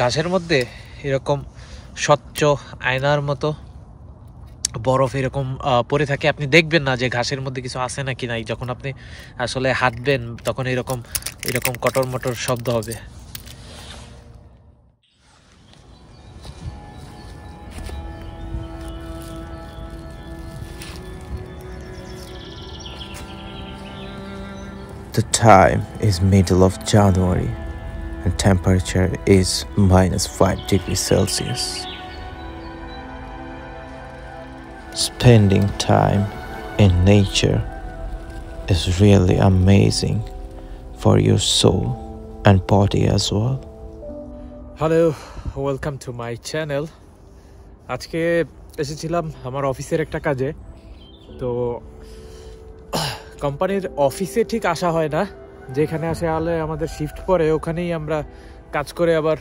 ঘাসের মধ্যে এরকম স্বচ্ছ আয়নার মতো বরফ এরকম পড়ে থাকে। আপনি দেখবেন না যে ঘাসের মধ্যে কিছু আছে নাকি নাই। যখন আপনি আসলে হাঁটবেন তখন এরকম এরকম কটর মটর শব্দ হবে। The time is middle of January and temperature is -5 degrees Celsius. Spending time in nature is really amazing for your soul and body as well. Hello, welcome to my channel. আজকে এসেছিলাম আমার অফিসের একটা কাজে। তো কোম্পানির অফিসে ঠিক আসা হয় না, যেখানে আসে হলে আমাদের শিফট পরে ওখানেই আমরা কাজ করে আবার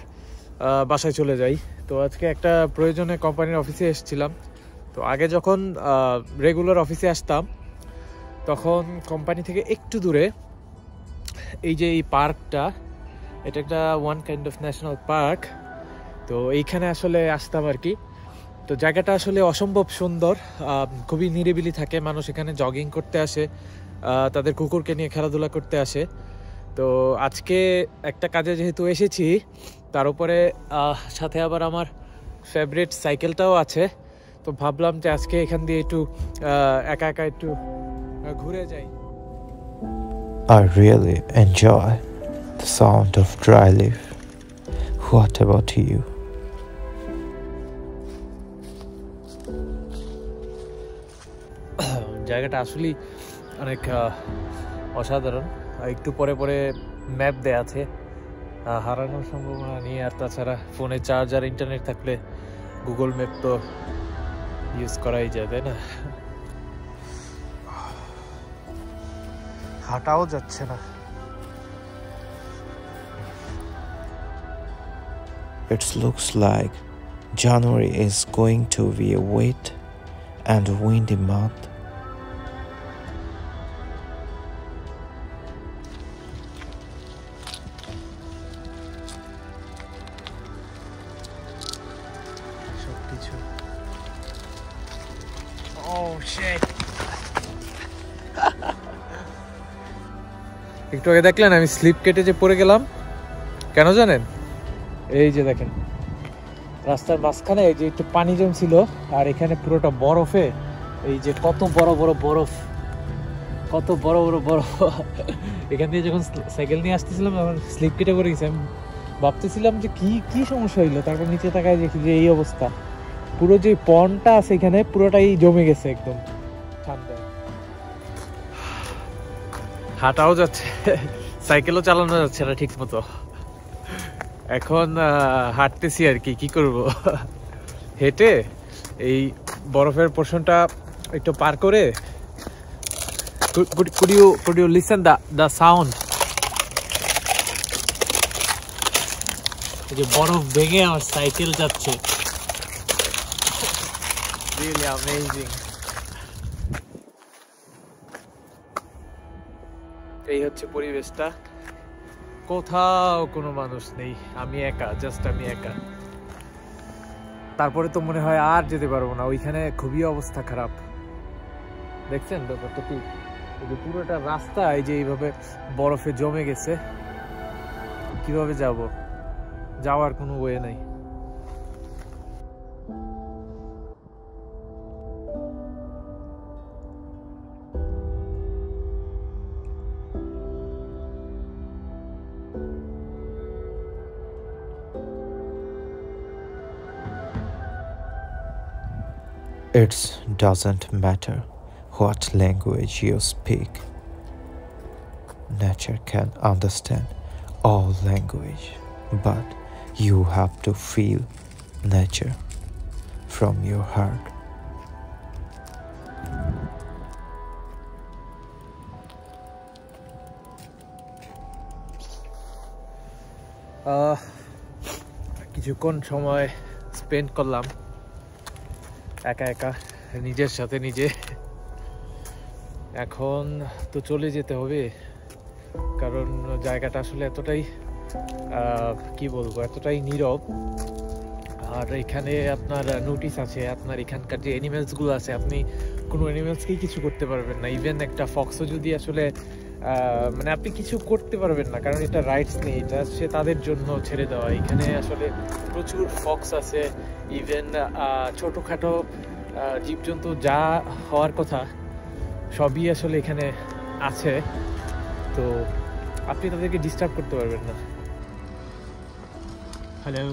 বাসায় চলে যাই। তো আজকে একটা প্রয়োজনে কোম্পানির অফিসে এসেছিলাম। তো আগে যখন রেগুলার অফিসে আসতাম তখন কোম্পানি থেকে একটু দূরে এই যে এই পার্কটা, এটা একটা one kind of national park. তো এইখানে আসলে আসতাম আর কি। তো জায়গাটা আসলে অসম্ভব সুন্দর, খুবই নিরিবিলি থাকে। মানুষ এখানে জগিং করতে আসে, তাদের কুকুরকে নিয়ে খেলাধুলা করতে আসে। তো আজকে একটা কাজে যেহেতু এসেছি, তার উপরে সাথে আবার আমার ফেভারিট সাইকেলটাও আছে। তো ভাবলাম যে আজকে এখান দিয়ে একটু একা একা একটু ঘুরে যাই। I really enjoy the sound of dry leaf. What about you? জায়গাটা আসলে অনেক অসাধারণ। একটু পরে পরে ম্যাপ দেয়া আছে, হারানোর সম্ভাবনা নেই। আর তাছাড়া ফোনে চার্জ আর ইন্টারনেট থাকলে গুগল ম্যাপ তো ইউজ করাই যায়, তাই না? হাঁটাও যাচ্ছে না। It looks like January is going to be a wet and windy month. একটু আগে দেখলেন আমি স্লিপ কেটে যে পড়ে গেলাম, কেন জানেন? এই যে দেখেন রাস্তার মাঝখানে এই যে একটু পানি জমছিল, আর এখানে পুরোটা বরফে। এই যে কত বড় বড় বরফ, কত বড় বড় বরফ। এখান থেকে যখন সাইকেল নিয়ে আসতেছিলাম তখন স্লিপ কেটে পড়ে গেছি। আমি ভাবতেছিলাম যে কি সমস্যা হইলো, তারপর নিচে তাকায় দেখি যে এই অবস্থা। পুরো যে পন্ডটা আছে এখানে পুরোটাই জমে গেছে একদম ঠান্ডায়। হাঁটাও যাচ্ছে, সাইকেলও চালানো যাচ্ছে না ঠিক মতো। এখন হাঁটতেছি আর কি করব, হেঁটে এই বরফের পোর্শনটা একটু পার করে। could you listen the sound? এই যে বরফ ভেঙে আমার সাইকেল যাচ্ছে, really amazing. এই হচ্ছে পরিবেশটা, কোথাও কোনো মানুষ নেই, আমি একা, জাস্ট আমি একা। তারপরে তো মনে হয় আর যেতে পারবো না, ওইখানে খুবই অবস্থা খারাপ। দেখছেন ব্যাপারটা কি? পুরোটা রাস্তা এই যে এইভাবে বরফে জমে গেছে। কিভাবে যাব? যাওয়ার কোনো ওয়ে নাই। It doesn't matter what language you speak. Nature can understand all language, but you have to feel nature from your heart. কিছুক্ষণ সময় স্পেন্ড করলাম একা একা নিজের সাথে নিজে। এখন তো চলে যেতে হবে, কারণ জায়গাটা আসলে এতটাই কি বলবো, এতটাই নীরব। আর এখানে আপনার নোটিশ আছে, আপনার এখানকার যে অ্যানিমেলসগুলো আছে, আপনি কোনো অ্যানিমেলসকেই কিছু করতে পারবেন না। ইভেন একটা ফক্সও যদি আসলে মানে আপনি কিছু করতে পারবেন না, কারণ এটা রাইটস নেই, এটা সে তাদের জন্য ছেড়ে দেওয়া। এখানে আসলে প্রচুর ফক্স আছে, ইভেন ছোটোখাটো জীবজন্তু যা হওয়ার কথা সবই আসলে এখানে আছে। তো আপনি তাদেরকে ডিস্টার্ব করতে পারবেন না। হ্যালো।